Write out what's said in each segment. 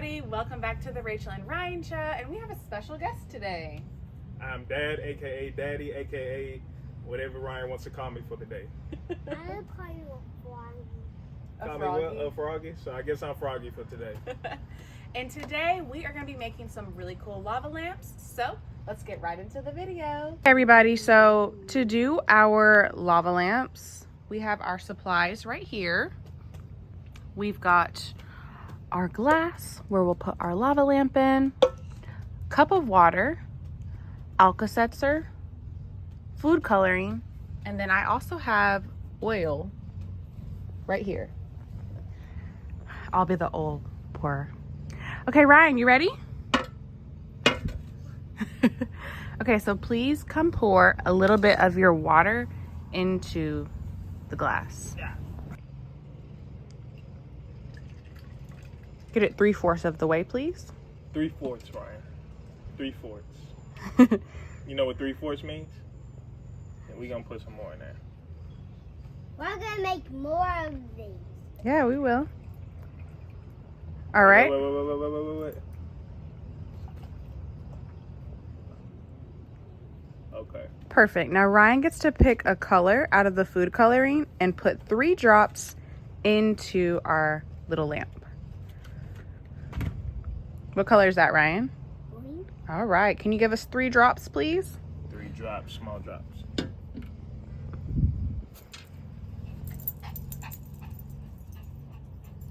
everybody, welcome back to the Rachel and Ryan show, and we have a special guest today. I'm Dad, aka Daddy, aka whatever Ryan wants to call me for the day. I'll call you a froggy. Call me what? A froggy? So I guess I'm froggy for today. And today we are going to be making some really cool lava lamps, so let's get right into the video. Hey everybody, so to do our lava lamps, we have our supplies right here. We've got our glass where we'll put our lava lamp in, cup of water, Alka-Seltzer, food coloring, and then I also have oil right here. I'll be the oil pourer. Okay, Ryan, you ready? Okay, so please come pour a little bit of your water into the glass. Yeah. Get it 3/4 of the way, please. 3/4, Ryan. 3/4. You know what 3/4 means? And we're gonna put some more in there. We're gonna make more of these. Yeah, we will. All right. Wait. Okay. Perfect. Now Ryan gets to pick a color out of the food coloring and put 3 drops into our little lamp. What color is that, Ryan? Green. All right. Can you give us 3 drops, please? 3 drops, small drops.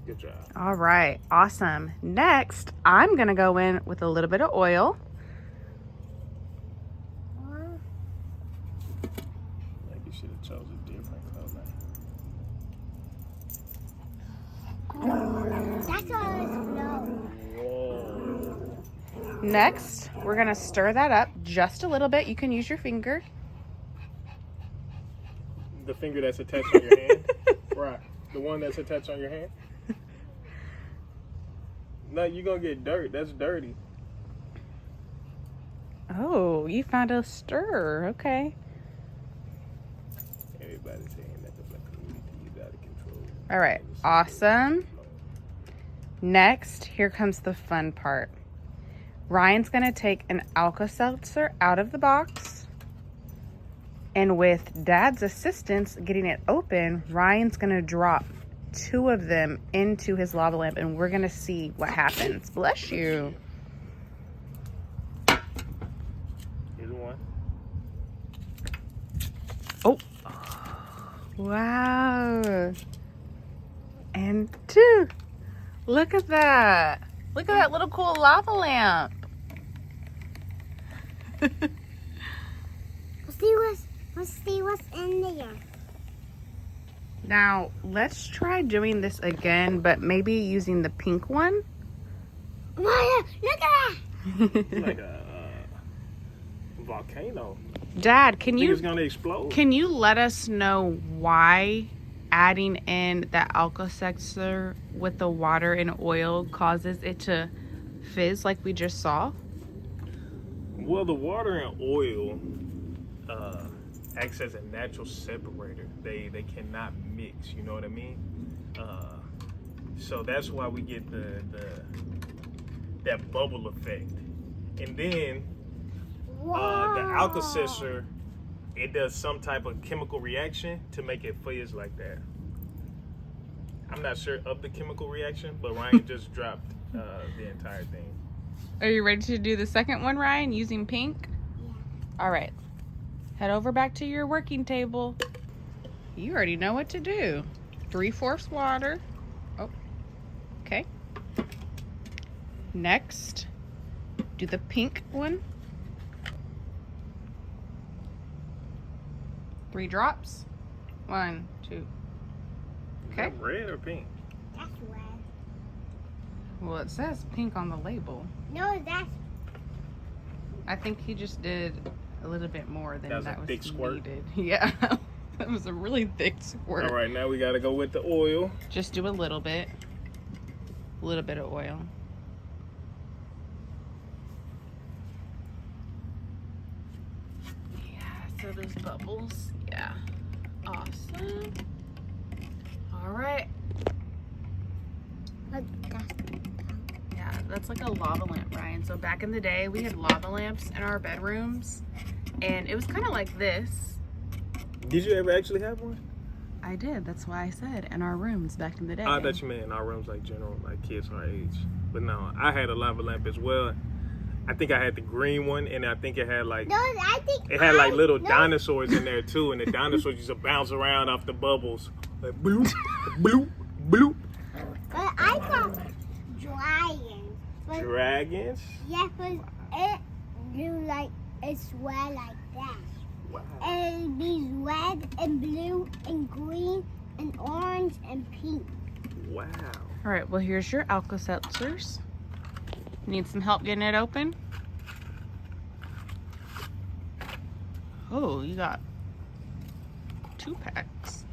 Good job. All right. Awesome. Next, I'm going to go in with a little bit of oil. Like you should have chosen a different color. That's all it's no. Whoa. Next, we're going to stir that up just a little bit. You can use your finger. The finger that's attached on your hand? Right. The one that's attached on your hand? No, you're going to get dirt. That's dirty. Oh, you found a stir. Okay. Everybody's saying that the black community is out of control. All right. Awesome. Next, here comes the fun part. Ryan's going to take an Alka-Seltzer out of the box. And with Dad's assistance getting it open, Ryan's going to drop 2 of them into his lava lamp, and we're going to see what happens. Bless you. Here's one. Oh. Wow. And 2. Look at that. Look at that little cool lava lamp. Let's see what's in there. Now, let's try doing this again, but maybe using the pink one. Maya, look at that. It's like a volcano. Dad, Think it's going to explode? can you let us know why adding in that Alka-Seltzer with the water and oil causes it to fizz like we just saw? Well, the water and oil acts as a natural separator. They cannot mix, you know what I mean? So that's why we get that bubble effect. And then the Alka-Seltzer, it does some type of chemical reaction to make it fizz like that. I'm not sure of the chemical reaction, but Ryan just dropped the entire thing. Are you ready to do the second one, Ryan, using pink? Yeah. All right. Head over back to your working table. You already know what to do. 3/4 water. Oh, okay. Next, do the pink one. 3 drops. 1, 2. Okay. Is that red or pink? That's red. Well, it says pink on the label. No, that's I think he just did a little bit more than That was that a was thick squirt. needed. Yeah, that was a really thick squirt. All right, now we got to go with the oil. Just do a little bit of oil. Yeah, so those bubbles. Yeah, awesome. All right. But that's Yeah, That's like a lava lamp, Ryan. So back in the day, we had lava lamps in our bedrooms, and it was kind of like this. Did you ever actually have one? I did. That's why I said in our rooms back in the day. I thought you meant in our rooms, like general, like kids our age. But no, I had a lava lamp as well. I think I had the green one, and I think it had like little dinosaurs in there too, and the dinosaurs used to bounce around off the bubbles, like bloop, bloop, bloop. But I thought dragons. But, Dragons? yeah, but it do like it swear like that. Wow. And it'd be red and blue and green and orange and pink. Wow. All right, well, here's your Alka-Seltzers. Need some help getting it open? Oh, you got 2 packs.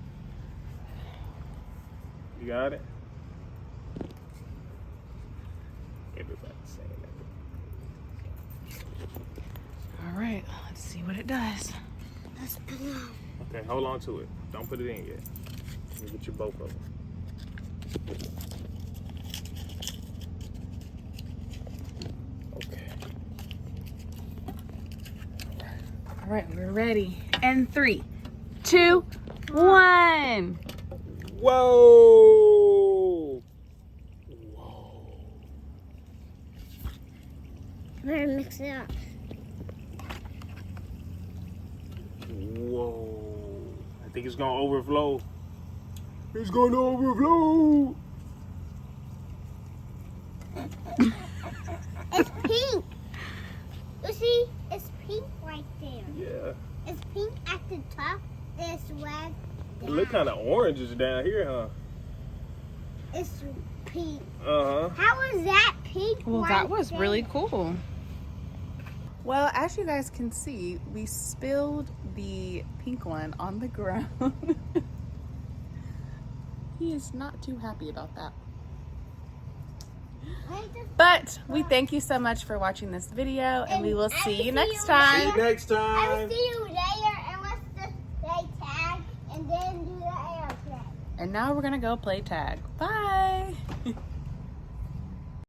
You got it? Everybody's saying that. All right, let's see what it does. Let's put it on. Okay, hold on to it. Don't put it in yet. You get your both of them. Okay. All right, we're ready. And 3, 2, 1. Whoa! Whoa. Better mix it up. Whoa. I think it's gonna overflow. It's gonna overflow. It's pink. You see, it's pink right there. Yeah. It's pink at the top. It's red. It look kind of oranges down here, huh? It's pink. Uh-huh. How was that pink? Well, right that was there? really cool. Well, as you guys can see, we spilled the pink one on the ground. He is not too happy about that. But we thank you so much for watching this video, and we will see you next See time. you next I time. will see you later, and let's just play tag and then do the airplane. And now we're gonna go play tag. Bye.